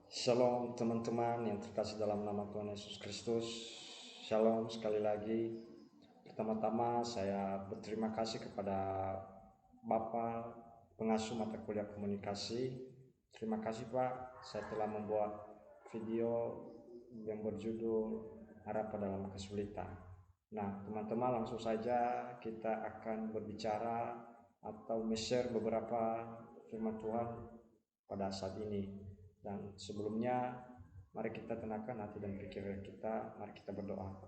Shalom teman-teman yang terkasih dalam nama Tuhan Yesus Kristus. Shalom sekali lagi. Pertama-tama saya berterima kasih kepada Bapak pengasuh mata kuliah komunikasi. Terima kasih Pak, saya telah membuat video yang berjudul Harapan dalam Kesulitan. Nah teman-teman, langsung saja kita akan berbicara atau share beberapa firman Tuhan pada saat ini. Dan sebelumnya, mari kita tenangkan hati dan pikiran kita. Mari kita berdoa.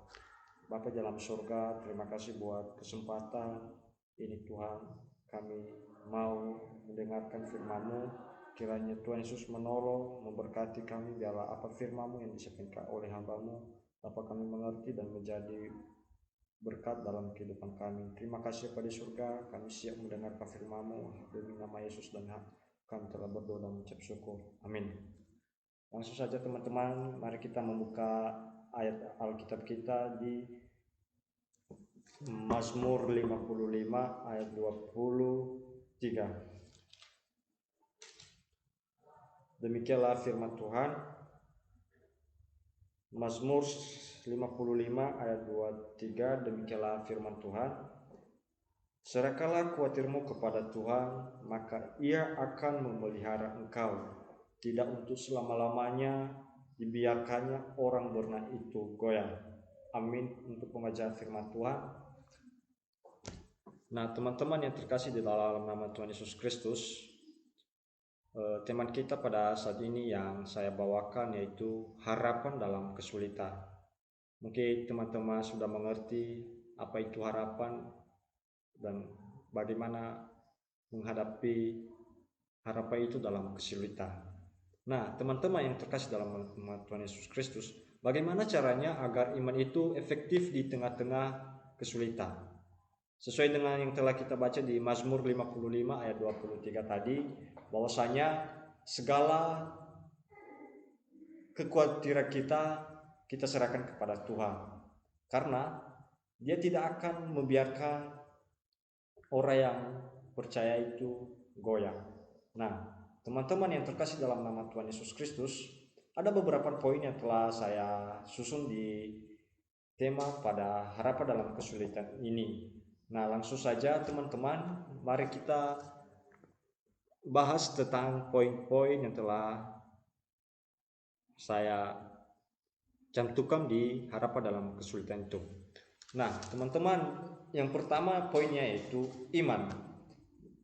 Bapa dalam surga, terima kasih buat kesempatan ini Tuhan. Kami mau mendengarkan firman-Mu. Kiranya Tuhan Yesus menolong, memberkati kami. Biarlah apa firman-Mu yang disampaikan oleh hamba-Mu dapat kami mengerti dan menjadi berkat dalam kehidupan kami. Terima kasih pada surga, kami siap mendengarkan firman-Mu. Demi nama Yesus dan kami telah berdoa dan mengucap syukur. Amin. Langsung saja teman-teman, mari kita membuka ayat Alkitab kita di Mazmur 55 ayat 23. Demikianlah firman Tuhan. Mazmur 55 ayat 23, demikianlah firman Tuhan. Serahkanlah khawatirmu kepada Tuhan, maka Ia akan memelihara engkau. Tidak untuk selama-lamanya dibiarkannya orang berenang itu goyang. Amin untuk pengajaran firman Tuhan. Nah teman-teman yang terkasih di dalam nama Tuhan Yesus Kristus, teman kita pada saat ini yang saya bawakan yaitu harapan dalam kesulitan. Mungkin teman-teman sudah mengerti apa itu harapan dan bagaimana menghadapi harapan itu dalam kesulitan. Nah teman-teman yang terkasih dalam nama Tuhan Yesus Kristus, bagaimana caranya agar iman itu efektif di tengah-tengah kesulitan? Sesuai dengan yang telah kita baca di Mazmur 55 ayat 23 tadi, bahwasanya segala kekhawatiran kita serahkan kepada Tuhan. Karena Dia tidak akan membiarkan orang yang percaya itu goyang. Nah, teman-teman yang terkasih dalam nama Tuhan Yesus Kristus, ada beberapa poin yang telah saya susun di tema pada harapan dalam kesulitan ini. Nah, langsung saja teman-teman, mari kita bahas tentang poin-poin yang telah saya cantumkan di harapan dalam kesulitan itu. Nah, teman-teman, yang pertama poinnya yaitu iman.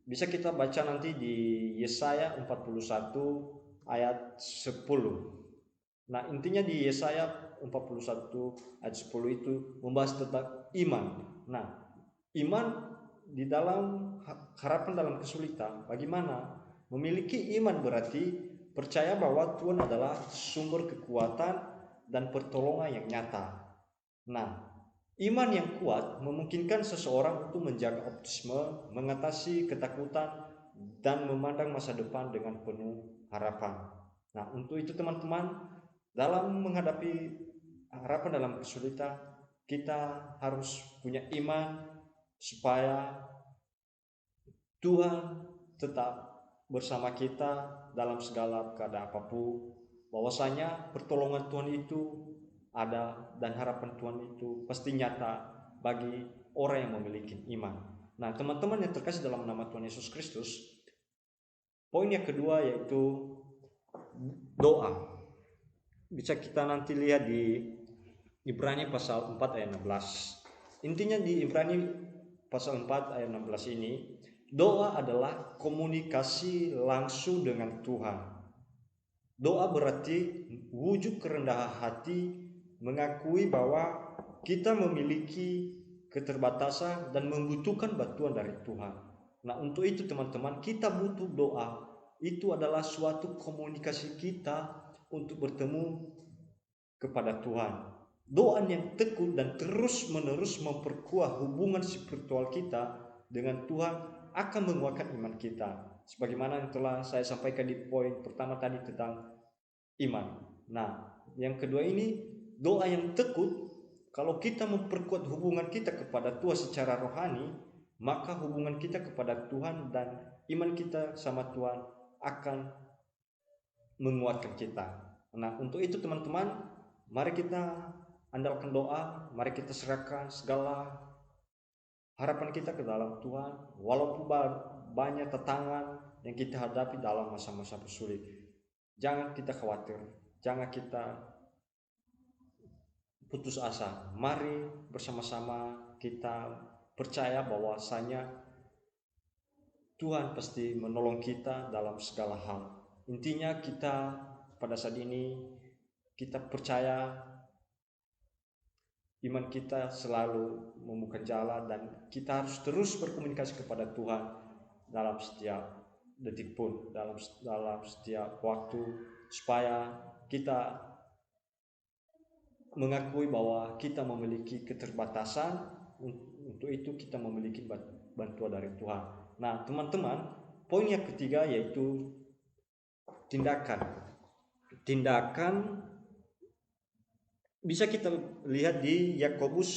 Bisa kita baca nanti di Yesaya 41 ayat 10. Nah, intinya di Yesaya 41 ayat 10 itu membahas tentang iman. Nah, iman di dalam harapan dalam kesulitan, bagaimana? Memiliki iman berarti percaya bahwa Tuhan adalah sumber kekuatan dan pertolongan yang nyata. Nah, iman yang kuat memungkinkan seseorang untuk menjaga optimisme, mengatasi ketakutan, dan memandang masa depan dengan penuh harapan. Nah, untuk itu teman-teman, dalam menghadapi harapan dalam kesulitan, kita harus punya iman supaya Tuhan tetap bersama kita dalam segala keadaan apapun, bahwasanya pertolongan Tuhan itu ada dan harapan Tuhan itu pasti nyata bagi orang yang memiliki iman. Nah teman-teman yang terkasih dalam nama Tuhan Yesus Kristus, poin yang kedua yaitu doa. Bisa kita nanti lihat di Ibrani pasal 4 ayat 16. Intinya di Ibrani pasal 4 ayat 16 ini, doa adalah komunikasi langsung dengan Tuhan. Doa berarti wujud kerendahan hati, mengakui bahwa kita memiliki keterbatasan dan membutuhkan bantuan dari Tuhan. Nah, untuk itu teman-teman, kita butuh doa. Itu adalah suatu komunikasi kita untuk bertemu kepada Tuhan. Doa yang tekun dan terus-menerus memperkuat hubungan spiritual kita dengan Tuhan akan menguatkan iman kita. Sebagaimana yang telah saya sampaikan di poin pertama tadi tentang iman. Nah, yang kedua ini doa yang tekun. Kalau kita memperkuat hubungan kita kepada Tuhan secara rohani, maka hubungan kita kepada Tuhan dan iman kita sama Tuhan akan menguatkan kita. Nah, untuk itu teman-teman, mari kita andalkan doa, mari kita serahkan segala harapan kita ke dalam Tuhan, walaupun banyak tantangan yang kita hadapi dalam masa-masa sulit. Jangan kita khawatir, jangan kita putus asa. Mari bersama-sama kita percaya bahwasanya Tuhan pasti menolong kita dalam segala hal. Intinya kita pada saat ini kita percaya iman kita selalu membuka jalan dan kita harus terus berkomunikasi kepada Tuhan dalam setiap detik pun, dalam setiap waktu, supaya kita mengakui bahwa kita memiliki keterbatasan. Untuk itu kita memiliki bantuan dari Tuhan. Nah teman-teman, poin yang ketiga yaitu tindakan bisa kita lihat di Yakobus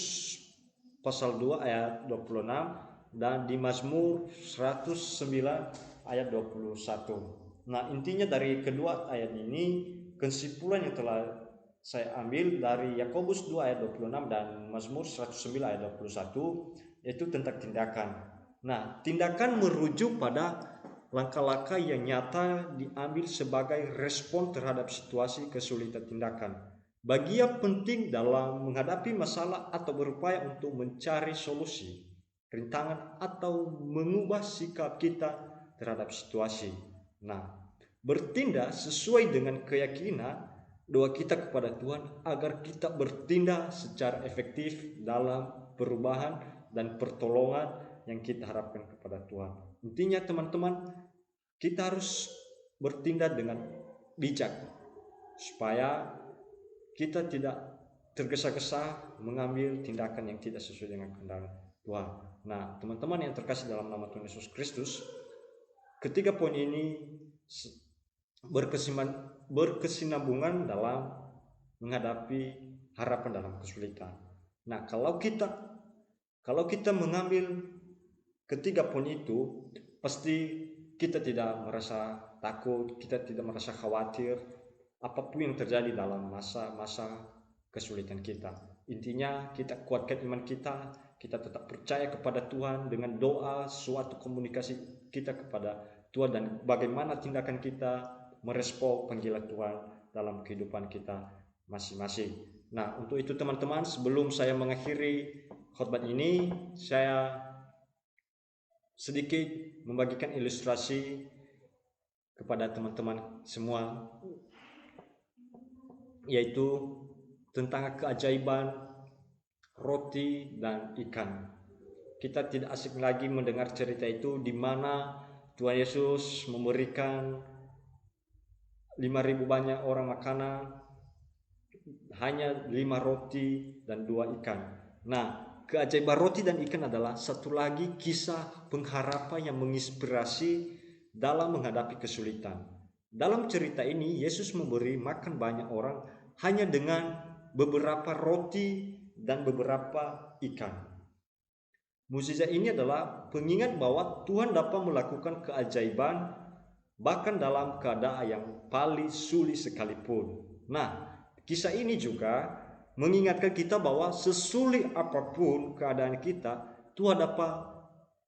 pasal 2 ayat 26 dan di Mazmur 109 ayat 21. Nah intinya dari kedua ayat ini, kesimpulan yang telah saya ambil dari Yakobus 2 ayat 26 dan Mazmur 109 ayat 21 yaitu tentang tindakan. Nah tindakan merujuk pada langkah-langkah yang nyata diambil sebagai respon terhadap situasi kesulitan tindakan. Bagian penting dalam menghadapi masalah atau berupaya untuk mencari solusi, rintangan atau mengubah sikap kita terhadap situasi. Nah, bertindak sesuai dengan keyakinan doa kita kepada Tuhan agar kita bertindak secara efektif dalam perubahan dan pertolongan yang kita harapkan kepada Tuhan. Intinya teman-teman, kita harus bertindak dengan bijak supaya kita tidak tergesa-gesa mengambil tindakan yang tidak sesuai dengan kehendak Tuhan. Nah, teman-teman yang terkasih dalam nama Tuhan Yesus Kristus, ketiga poin ini berkesinambungan dalam menghadapi harapan dalam kesulitan. Nah, kalau kita mengambil ketiga poin itu, pasti kita tidak merasa takut, kita tidak merasa khawatir apapun yang terjadi dalam masa-masa kesulitan kita. Intinya kita kuatkan iman kita tetap percaya kepada Tuhan dengan doa, suatu komunikasi kita kepada Tuhan, dan bagaimana tindakan kita merespon panggilan Tuhan dalam kehidupan kita masing-masing. Nah, untuk itu teman-teman, sebelum saya mengakhiri khotbah ini, saya sedikit membagikan ilustrasi kepada teman-teman semua, yaitu tentang keajaiban roti dan ikan. Kita tidak asing lagi mendengar cerita itu di mana Tuhan Yesus memberikan 5.000 banyak orang makanan hanya 5 roti dan 2 ikan. Nah, keajaiban roti dan ikan adalah satu lagi kisah pengharapan yang menginspirasi dalam menghadapi kesulitan. Dalam cerita ini, Yesus memberi makan banyak orang hanya dengan beberapa roti dan beberapa ikan. Mukjizat ini adalah pengingat bahwa Tuhan dapat melakukan keajaiban bahkan dalam keadaan yang paling sulit sekalipun. Nah, kisah ini juga mengingatkan kita bahwa sesulit apapun keadaan kita, Tuhan dapat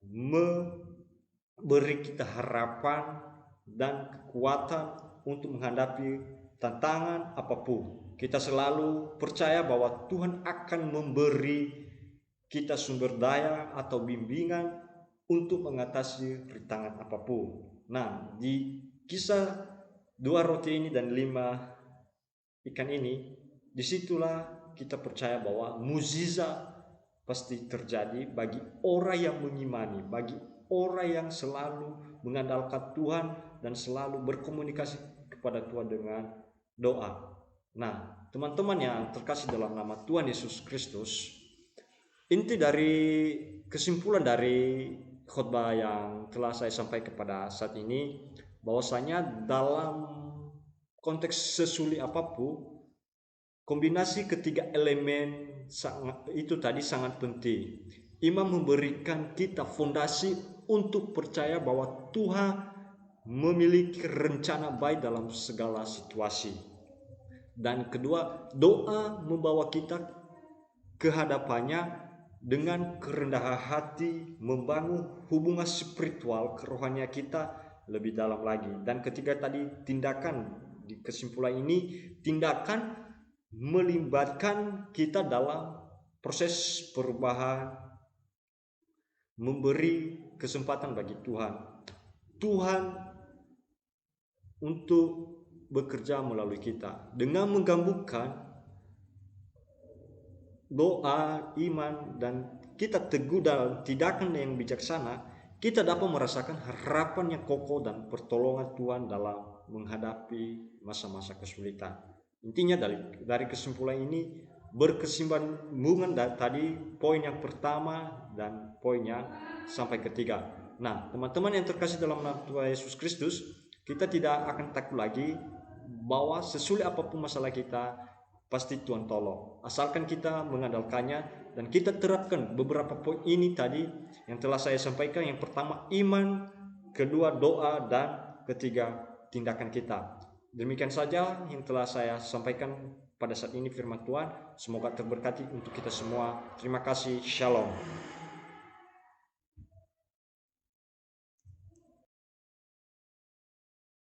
memberi kita harapan dan kekuatan untuk menghadapi tantangan apapun. Kita selalu percaya bahwa Tuhan akan memberi kita sumber daya atau bimbingan untuk mengatasi rintangan apapun. Nah, di kisah 2 roti ini dan 5 ikan ini, disitulah kita percaya bahwa mukjizat pasti terjadi bagi orang yang mengimani, bagi orang yang selalu mengandalkan Tuhan dan selalu berkomunikasi kepada Tuhan dengan doa. Nah, teman-teman yang terkasih dalam nama Tuhan Yesus Kristus, inti dari kesimpulan dari khotbah yang telah saya sampaikan kepada saat ini, bahwasanya dalam konteks sesulit apapun, kombinasi ketiga elemen itu tadi sangat penting. Iman memberikan kita fondasi untuk percaya bahwa Tuhan memiliki rencana baik dalam segala situasi. Dan kedua, doa membawa kita ke hadapannya dengan kerendahan hati, membangun hubungan spiritual kerohanian kita lebih dalam lagi. Dan ketiga tadi, tindakan di kesimpulan ini, tindakan melibatkan kita dalam proses perubahan, memberi kesempatan bagi Tuhan untuk bekerja melalui kita dengan menggabungkan doa, iman, dan kita teguh dalam tindakan yang bijaksana. Kita dapat merasakan harapan yang kokoh dan pertolongan Tuhan dalam menghadapi masa-masa kesulitan. Intinya dari kesimpulan ini berkesinambungan dari tadi poin yang pertama dan poin yang sampai ketiga. Nah, teman-teman yang terkasih dalam nama Tuhan Yesus Kristus, kita tidak akan takut lagi bahwa sesulit apapun masalah kita, pasti Tuhan tolong. Asalkan kita mengandalkannya dan kita terapkan beberapa poin ini tadi yang telah saya sampaikan. Yang pertama iman, kedua doa, dan ketiga tindakan kita. Demikian saja yang telah saya sampaikan pada saat ini firman Tuhan. Semoga terberkati untuk kita semua. Terima kasih. Shalom.